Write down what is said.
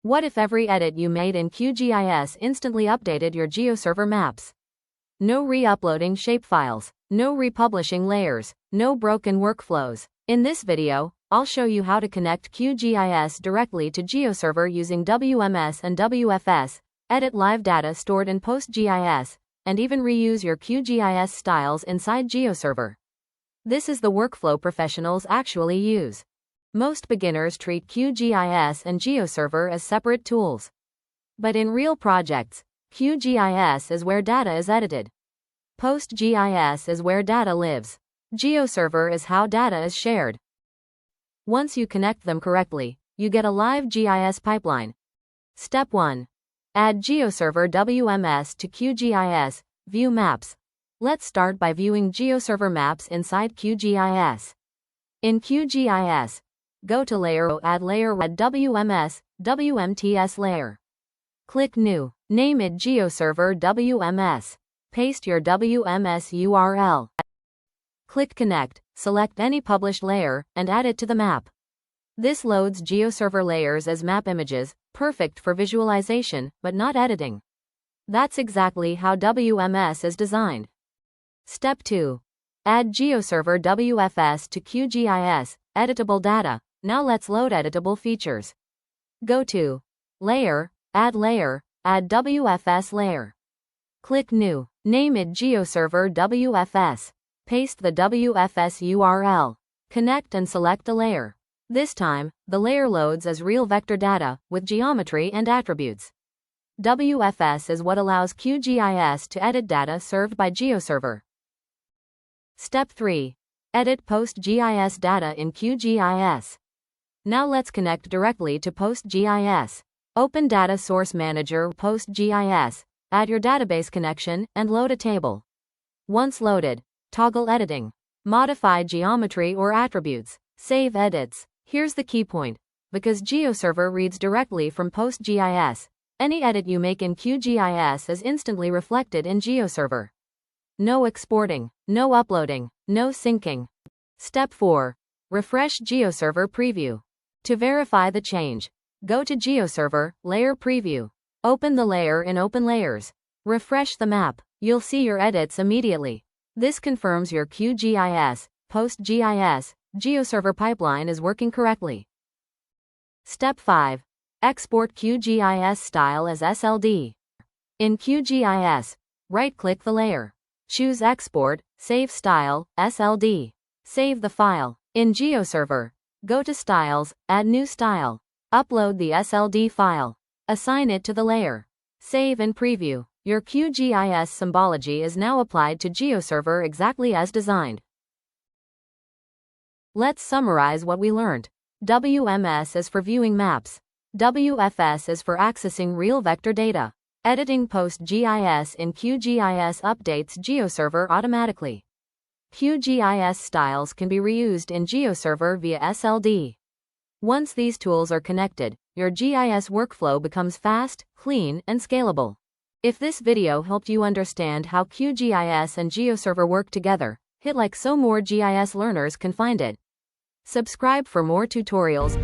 What if every edit you made in QGIS instantly updated your GeoServer maps? No re-uploading shapefiles, no republishing layers, no broken workflows. In this video, I'll show you how to connect QGIS directly to GeoServer using WMS and WFS, edit live data stored in PostGIS, and even reuse your QGIS styles inside GeoServer. This is the workflow professionals actually use. Most beginners treat QGIS and GeoServer as separate tools. But in real projects, QGIS is where data is edited. PostGIS is where data lives. GeoServer is how data is shared. Once you connect them correctly, you get a live GIS pipeline. Step 1. Add GeoServer WMS to QGIS, view maps. Let's start by viewing GeoServer maps inside QGIS. In QGIS, go to Layer, add Layer, add WMS, WMTS layer. Click New, name it GeoServer WMS. Paste your WMS URL. Click Connect, select any published layer, and add it to the map. This loads GeoServer layers as map images, perfect for visualization, but not editing. That's exactly how WMS is designed. Step 2. Add GeoServer WFS to QGIS, editable data. Now let's load editable features. Go to Layer, add WFS layer. Click New, name it GeoServer WFS. Paste the WFS URL. Connect and select a layer. This time, the layer loads as real vector data, with geometry and attributes. WFS is what allows QGIS to edit data served by GeoServer. Step 3. Edit PostGIS data in QGIS. Now let's connect directly to PostGIS. Open Data Source Manager PostGIS, add your database connection, and load a table. Once loaded, toggle editing. Modify geometry or attributes. Save edits. Here's the key point. Because GeoServer reads directly from PostGIS, any edit you make in QGIS is instantly reflected in GeoServer. No exporting, no uploading, no syncing. Step 4. Refresh GeoServer Preview. To verify the change, go to GeoServer, Layer Preview. Open the layer in Open Layers. Refresh the map. You'll see your edits immediately. This confirms your QGIS, PostGIS, GeoServer pipeline is working correctly. Step 5. Export QGIS style as SLD. In QGIS, right-click the layer. Choose Export, Save Style, SLD. Save the file. In GeoServer, go to Styles, add new style. Upload the SLD file. Assign it to the layer. Save and preview. Your QGIS symbology is now applied to GeoServer exactly as designed. Let's summarize what we learned. WMS is for viewing maps. WFS is for accessing real vector data. Editing PostGIS in QGIS updates GeoServer automatically. QGIS styles can be reused in GeoServer via SLD. Once these tools are connected, your GIS workflow becomes fast, clean, and scalable. If this video helped you understand how QGIS and GeoServer work together, hit like so more GIS learners can find it. Subscribe for more tutorials.